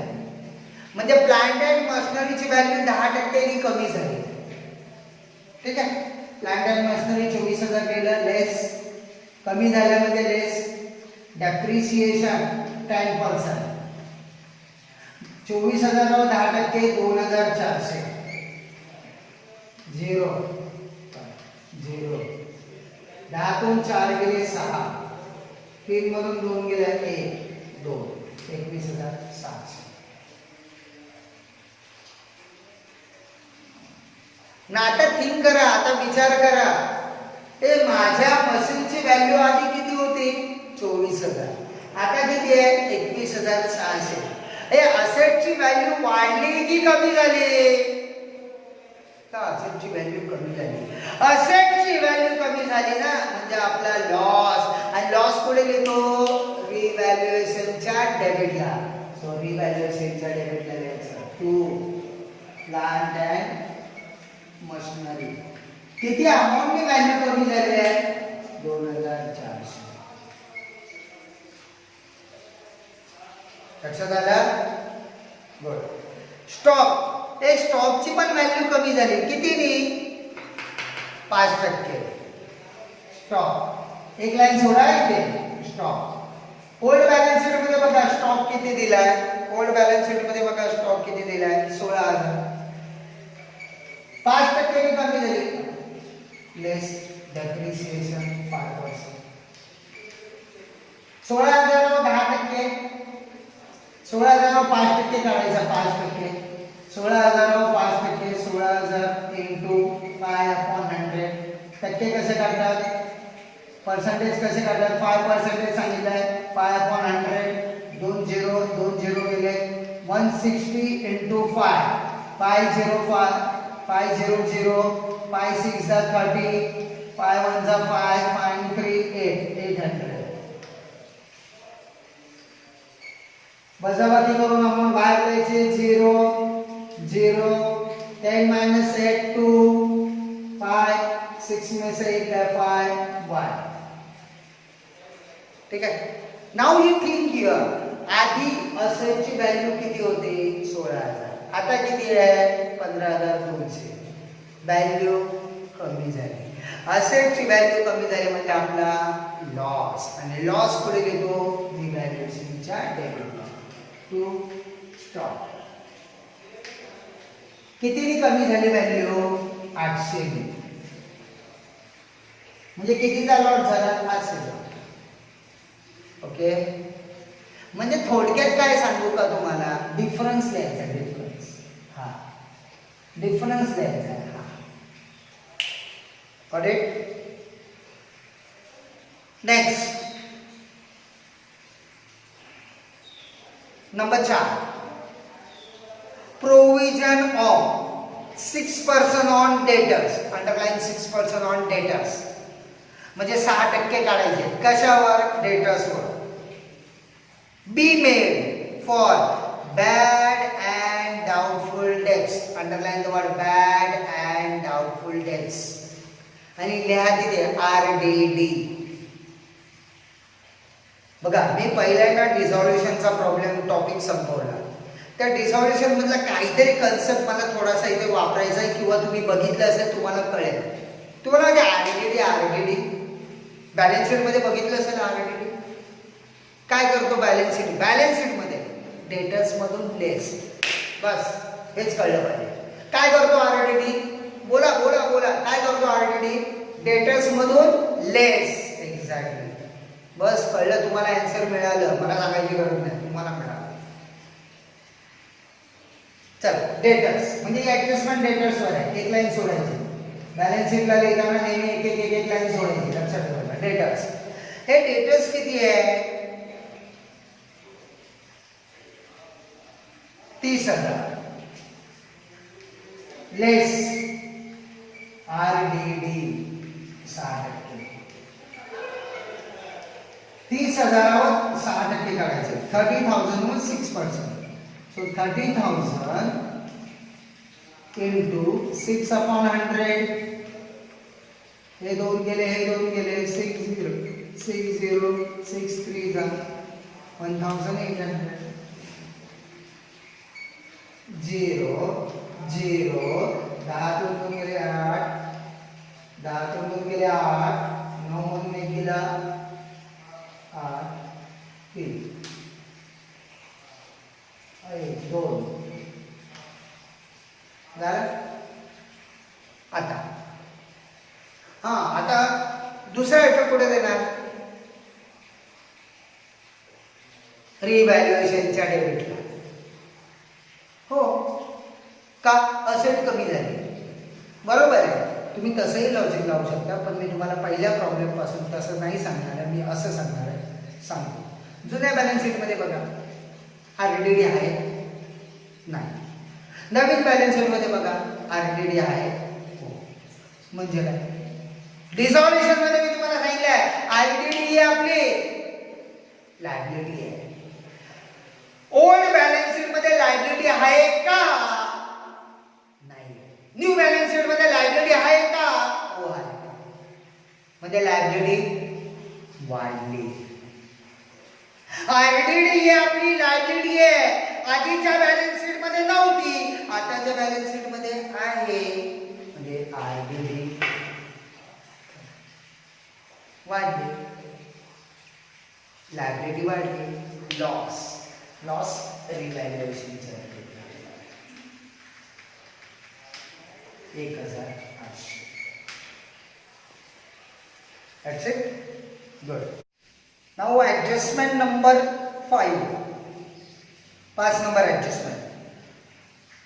म्हणजे प्लांट अँड मशिनरीची व्हॅल्यू 10% कमी झाली. ठीक आहे. प्लांट अँड मशिनरी 24,000 केलं लेस. कमी झाल्यामध्ये लेस. डेप्रिसिएशन 10%. 24,000 वर 10% 2,400. 0 0. 10 तून 4 गेले 6. 3 मधून 2 गेले 1 2. 21,700. ना आता थिंक करा. आता विचार करा. माझ्या मशीनची व्हॅल्यू आधी किती होती? 24,000. आता किती आहे 21,600. हे असेटची व्हॅल्यू वाढली की कमी झाली? तर असेटची व्हॅल्यू कमी झाली. असेटची व्हॅल्यू कमी झाली ना म्हणजे आपला लॉस, आणि लॉस कुठे घेतो? रिव्हॅल्युएशनच्या डेबिटला. सो रिव्हॅल्युएशनच्या डेबिटला द्यायचं टू प्लांट अँड मशिनरी. किती अमाऊंटची व्हॅल्यू कमी झाली आहे? 2,400. लक्षात आलं? गुड. स्टॉक, हे स्टॉकची पण व्हॅल्यू कमी झाली. कितीनी? 5%. स्टॉक एक लाईन सोडा इथे. स्टॉक ओल्ड बॅलन्स शीट मध्ये बघा स्टॉक किती दिलाय. ओल्ड बॅलन्स शीट मध्ये बघा स्टॉक किती दिलाय? 16,000. 5% कमी झाली. लेस डेप्रिसिएशन 5%. 16,000 10%. 16,000 5% काढायचा. 5%. 16,000 5%. 16,000 इंटू 5/100. टक्के कसे काढतात? पर्सेंटेज कसे काढतात? 5% सांगितलंय. 5/100. 2 0 गेले. 160 इंटू 5. 505. 500. 5 6 30. 5 1 5. 5 3 8. 800. वजाबाकी करून अमाउंट बाहेर द्यायचे. 0 10 minus 8 2 5 6 में से 1 है 5 1. ठीक आहे. Now you think here. आधी असेटची व्हॅल्यू किती होती? 16,000. आता किती आहे? 15,200. व्हॅल्यू कमी झाली. असेटची व्हॅल्यू कमी झाली म्हणजे आपला लॉस, आणि लॉस पुढे घेतो रिव्हॅल्युएशनच्या डेबिटला टू स्टॉक. कितीनी कमी झाली व्हॅल्यू? 800. म्हणजे कितीचा लॉस झाला? 800. ओके. म्हणजे थोडक्यात काय सांगू का तुम्हाला? डिफरन्स लिहायचा. डिफरन्स. हा डिफरन्स लिहायचा. हा got it. Next number 4. Provision of 6% on debtors. Underline 6% on debtors. म्हणजे 6% काढायचे. कशावर? डेटर्सवर. Be made for bad and doubtful debts. Underline the word bad and doubtful debts. आणि लिहा तिथे RDD. बघा मी पहिल्यांदा डिझॉल्युशनचा प्रॉब्लेम टॉपिक संपवला. त्या डिझॉल्युशन मधला काहीतरी कन्सेप्ट मला थोडासा इथे वापरायचा आहे, किंवा तुम्ही बघितलं असेल तुम्हाला कळेल. तुम्हाला RDD बॅलन्स शीट मध्ये बघितलं असेल. RDD काय करतो? बॅलन्स शीट मध्ये डेटर्स मधून लेस. बस हेच कळलं पाहिजे. काय करतो RDD? बोला बोला बोला. काय करतो RDD? डेटर्स मधून लेस. एक्झॅक्टली. बस कळलं तुम्हाला. आन्सर मिळालं. मला सांगायची गरज नाही, तुम्हाला मिळालं. चल डेटर्स म्हणजे ऍडजस्टमेंट डेटर्स वर आहे. एक लाईन सोडायची. बॅलन्स शीटला लिहिताना नेहमी एक लाईन सोडायची. लक्षात ठेवा. डेटर्स. हे डेटर्स किती आहे? 30,000 लेस RDD 6%. 30,000वर 6% काढायचं. 30,000 वर 6%. So 30,000 into 6/100. हे दोन गेले. 60 6 3 1,800. 0 10 तून 2 गेले 8. 10 तून 2 गेले 8. 9 मधून 1 गेला 8 3 2 झालं. आता दुसरा इफेक्ट कुठे देणार? रिव्हॅल्युएशनच्या डेबिटला. हो का? असेट कमी झाली. बरोबर आहे. तुम्ही तसंही लॉजिक लावू शकता, पण मी तुम्हाला पहिल्या प्रॉब्लेम पासून तसं नाही सांगणार आहे. मी असं सांगणार आहे सांगतो. जुन्या बॅलन्स शीट मध्ये बघा RDD आहे नाही. नवीन बॅलन्स शीट मध्ये बघा RDD आहे हो. म्हणजे काय डिसॉल्युशन मध्ये मी तुम्हाला सांगितलंय RDD ही आपली लायबिलिटी आहे. ओल्ड बॅलन्स शीट मध्ये लायबिलिटी आहे का नाही. न्यू बॅलन्स शीट मध्ये लायबिलिटी आहे का हो आहे. म्हणजे लायबिलिटी वाढली. RDD ही आपली लायबिलिटी आहे. आधीच्या बॅलन्स शीट मध्ये नव्हती, आताच्या बॅलन्स शीट मध्ये आहे. म्हणजे RDD वाढली, लायबिलिटी वाढली. Loss revaluation 1800. That's it. Good. Now adjustment number 5. 5 number adjustment.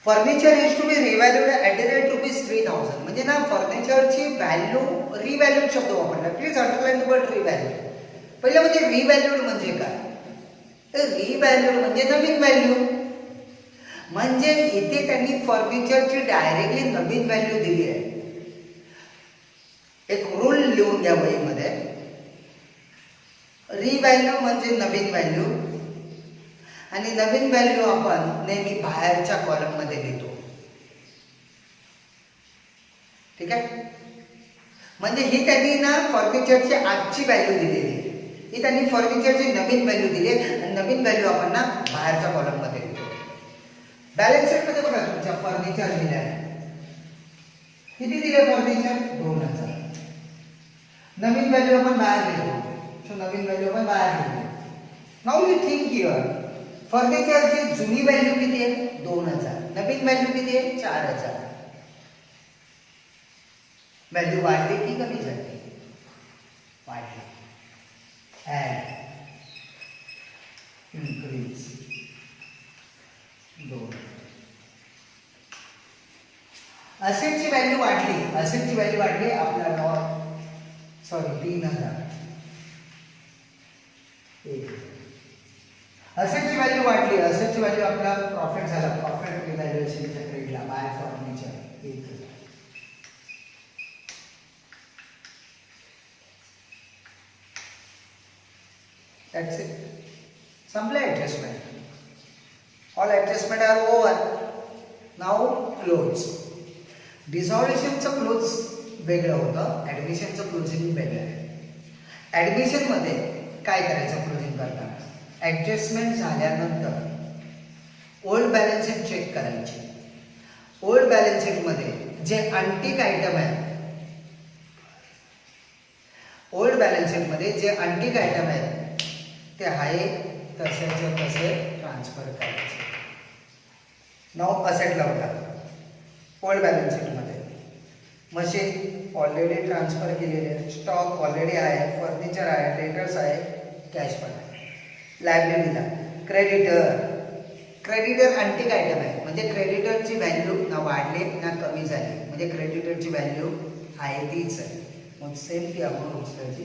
Furniture is to be revalued at the rate ₹3,000. म्हणजे ना फर्निचरची व्हॅल्यू रिव्हॅल्यूड शब्द वापरला. Please underline the word revalued. पहिलं म्हणजे रिव्हॅल्यूड म्हणजे काय? तर रिव्हॅल्यूड म्हणजे नवीन व्हॅल्यू. म्हणजे इथे त्यांनी फर्निचरची डायरेक्टली नवीन व्हॅल्यू दिली आहे. एक रूल लिहून घ्या वहीमध्ये. रिव्हॅल्यू म्हणजे नवीन व्हॅल्यू आणि नवीन व्हॅल्यू आपण नेहमी बाहेरच्या कॉलम मध्ये लिहितो. ठीक आहे. म्हणजे ही त्यांनी ना फर्निचरची आजची व्हॅल्यू दिलेली आहे. ही त्यांनी फर्निचरची नवीन व्हॅल्यू दिली आहे आणि नवीन व्हॅल्यू आपण ना बाहेरच्या कॉलम मध्ये लिहितो. बॅलन्स शीट मध्ये बघा तुमच्या फर्निचर दिले आहे. किती दिले फर्निचर 2000. नवीन व्हॅल्यू आपण बाहेर लिहितो. सो नवीन व्हॅल्यू आपण बाहेर लिहितो. नाउ यू थिंक हियर फर्निचरची जुनी व्हॅल्यू किती आहे 2000. नवीन व्हॅल्यू किती आहे 4000. व्हॅल्यू वाढली की कमी झाली? वाढली. Add increase 2. असेटची व्हॅल्यू वाढली. असेटची व्हॅल्यू वाढली आपला 3000. असेटची व्हॅल्यू वाढली. असेटची व्हॅल्यू आपला प्रॉफिट झाला. प्रॉफिट रिव्हॅल्युएशनच्या ट्रेडला बाय फर्निचर 1000. That's it. संपले adjustment. All adjustment are over. Now close. डिसॉल्युशनचं क्लोज वेगळं होतं, ऍडमिशनचं क्लोजिंग वेगळं आहे. ऍडमिशन मध्ये काय करायचं क्लोजिंग करताना? ऍडजस्टमेंट झाल्यानंतर ओल्ड बॅलन्स शीट चेक करायची. ओल्ड बॅलन्स शीट मध्ये जे अँटिक आयटम आहेत, ओल्ड बॅलन्स शीट मध्ये जे अँटिक आयटम आहेत ते आहे तसेच्या तसे ट्रान्सफर करायचे. नाव असेटला होता. ओल्ड बॅलन्स शीट मध्ये मशीन ऑलरेडी ट्रान्सफर केलेले आहे, स्टॉक ऑलरेडी आहे, फर्निचर आहे, डेटर्स आहे, कॅश पण आहे. लायबिलिटीला क्रेडिटर अँटिक आयटम आहे. म्हणजे क्रेडिटरची व्हॅल्यू ना वाढली ना कमी झाली. म्हणजे क्रेडिटरची व्हॅल्यू आहे तीच आहे. मग सेम ती अमाऊंट उचलायची.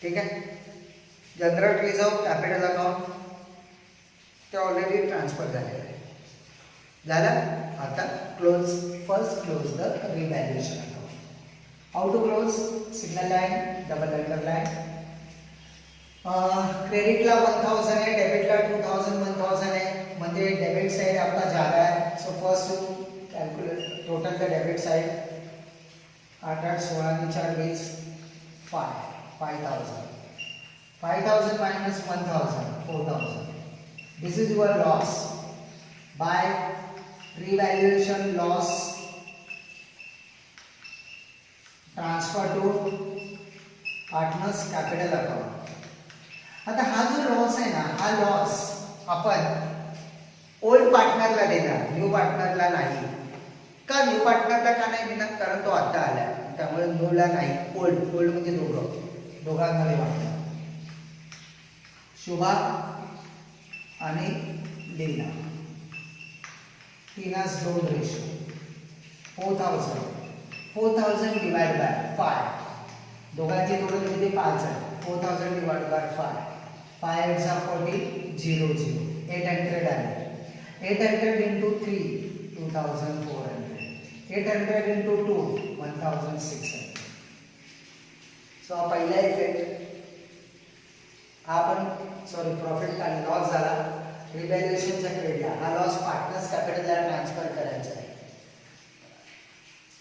ठीक आहे. जनरल रिझर्व कॅपिटल अकाउंट ते ऑलरेडी ट्रान्सफर झालेलं आहे. झालं. आता first close the revaluation account. How to close? Single line, double underline. क्रेडिटला 1000 आहे, डेबिटला 2000 1000 आहे. म्हणजे डेबिट साइड आपला जागा आहे. So first to calculate total the debit side. 8 8 16 आणि 4 20 5000. 5000 minus 1000 4000. This is your loss by revaluation loss transfer to partners capital account. आता हा जो लॉस आहे ना, हा लॉस आपण ओल्ड पार्टनरला देणार, न्यू पार्टनरला नाही. का न्यू पार्टनरला का नाही देणार? कारण तो आता आला, त्यामुळे न्यूला नाही. ओल्ड म्हणजे दोघांमध्ये वाटतं. शुभा आणि लीना, 3:2 रेशो. 4,000 डिवाइड बाय 5, दोघांची टोटल किती 5 आहे. 4,000 डिवाइड बाय 5, 5 8 जा 40, 0 0, 800 आहे. 800 into 3, 2,400. 800 into 2, 1,600. सो हा पहिला इफेक्ट. हा पण प्रॉफिट आणि लॉस झाला. रिव्हॅल्युएशनच्या क्रेडिटला हा लॉस पार्टनर्स कॅपिटलला ट्रान्सफर करायचा आहे.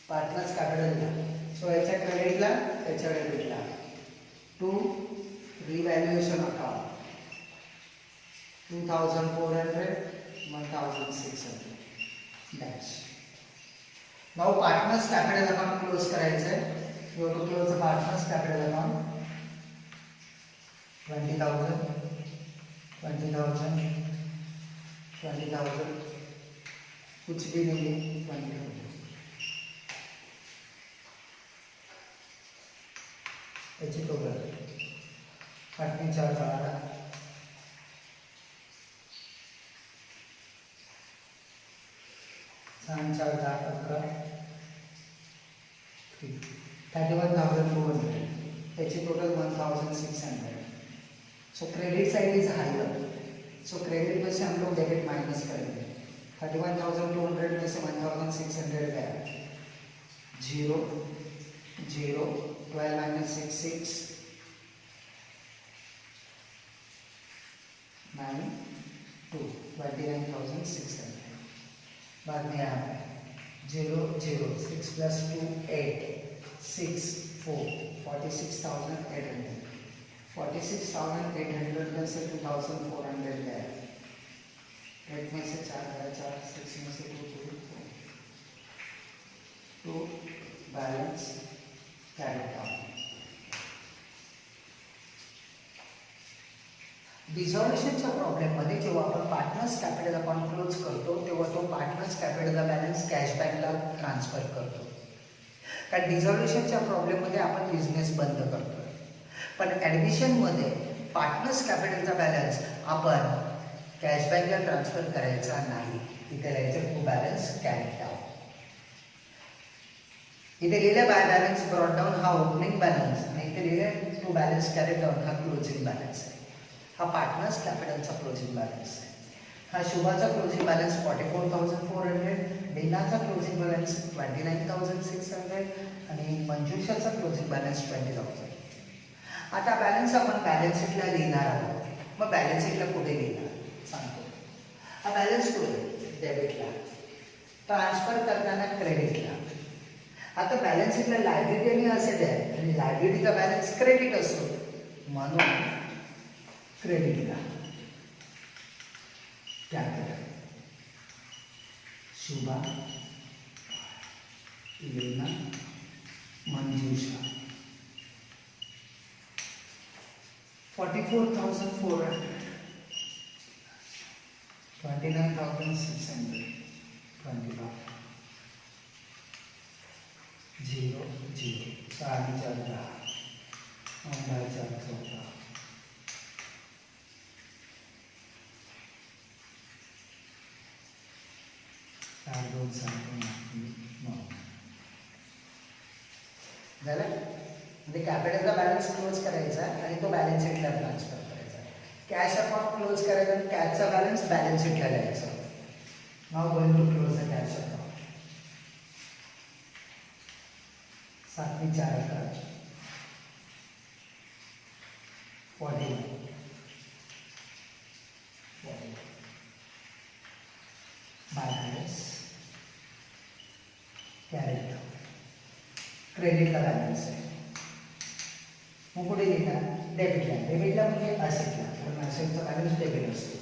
पार्टनर्स कॅपिटलला. सो याच्या क्रेडिटला याच्या डेबिटला. To revaluation account 2,400, 1,600 dash. Now partners capital account close करायचं आहे. You to close the partners capital account. 20,000, 20,000, 20,000, कुछ भी नहीं है. 20,000 त्याची टोटल 8,412, 6,411, 31,200. त्याची total 1,600. So credit side is higher. So credit में से हम लोग डेबिट माइनस करेंगे. 31,200 में से 1,600 गया. 0 0, 12 minus 6 6, 9 2, 29,600. बाद में यहाँ पे 0 0, 6 plus 2 8, 6 4, 46,800. 46,800 में से 2,400 गया. 8 में से 4 गया, 4 6 में से 2 4, 2 बैलेंस कैरी डाउन. डिझॉल्युशनच्या प्रॉब्लेममध्ये जेव्हा आपण पार्टनर्स कॅपिटल अकाउंट क्लोज करतो तेव्हा तो पार्टनर्स कॅपिटलचा बॅलन्स कॅश बँकला ट्रान्सफर करतो. कारण डिझॉल्युशनच्या प्रॉब्लेममध्ये आपण बिझनेस बंद करतो. पण ॲडमिशनमध्ये पार्टनर्स कॅपिटलचा बॅलन्स आपण कॅश बँकला ट्रान्सफर करायचा नाही. इथे लिहायचं टू बॅलन्स कॅरी डाऊन. इथे लिहिलं बाय बॅलन्स ब्रॉट डाऊन हा ओपनिंग बॅलन्स आणि इथे लिहिलं टू बॅलन्स कॅरी डाऊन हा क्लोजिंग बॅलन्स आहे. हा पार्टनर्स कॅपिटलचा क्लोजिंग बॅलन्स आहे. हा शुभाचा क्लोजिंग बॅलन्स 44,400, मीनाचा क्लोजिंग बॅलन्स 29,600 आणि मंजुषाचा क्लोजिंग बॅलन्स 20,000. आता बॅलन्स आपण बॅलन्स शीटला लिहिणार आहोत. मग बॅलन्स शीटला कुठे लिहिणार सांगतो. हा बॅलन्स कुठे डेबिटला, ट्रान्सफर करताना क्रेडिटला. आता बॅलन्स शीटला लायबिलिटी आणि असेट आहे आणि लायबिलिटीचा बॅलन्स क्रेडिट असतो म्हणून क्रेडिटला कॅपिटल. शुभा, लीना, मंजुषा 44,400, 29,600, 20,000, 0 0, 4,410, 9,414, 4,209 झालं. म्हणजे कॅपिटलचा बॅलन्स क्लोज करायचा आणि तो बॅलन्स शीटला ट्रान्सफर करायचा. कॅश अकाउंट क्लोज करायचा आणि कॅशचा बॅलन्स शीटला द्यायचा. Now going to close the cash account. 7,411, 41, balance carried क्रेडिटला बॅलन्स आहे. मग कुठे लिहिणार डेबिटला. डेबिटला म्हणजे असेटला, कारण असेटचा बॅलन्स डेबिट असतो.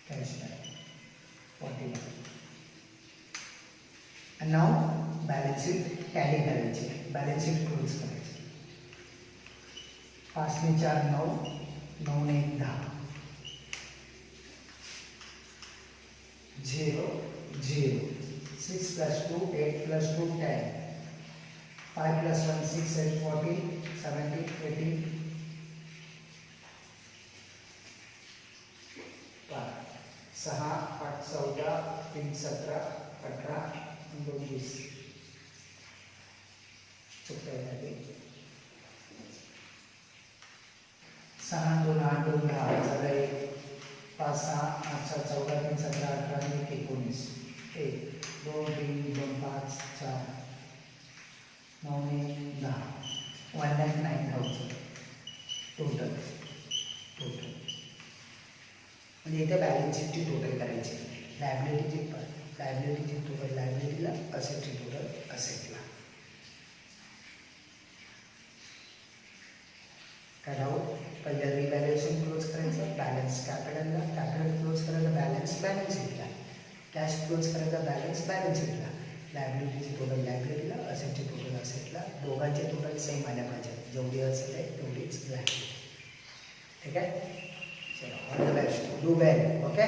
Cash back 41. आणि नाव बॅलन्स शीट टॅली करायची, बॅलन्स शीट क्लोज करायची. 5 ने 4 9, 9 ने 1 10, 0 0, 6 plus 2 8 plus 2 10, 5 plus 1 6 8 14 17 18, 6 8 14, 3 17, 18, 2 20. चुकता है 6 2 8 2 10 झालं 5 6 8 7 14 3 17 18 19 1 2 3 2 5 4 9 10 1,09,000 टोटल म्हणजे इथे बॅलन्स शीटची टोटल करायची लायबिलिटीची टोटल लायबिलिटीला असेटची टोटल असेटला काय डाऊट पहिल्या रिव्हॅल्युएशन क्लोज करायचं बॅलन्स कॅपिटल क्लोज करायचं बॅलन्स शीटला कॅश क्लोज करायचं बॅलन्स शीटला लायबिलिटीची टोटल लायबिलिटीला असेटची टोटल असेटला दोघांचे टोटल सेम आल्या पाहिजे जेवढी असेट आहे तेवढीच लायबिलिटी ठीक आहे चलो all the best do well okay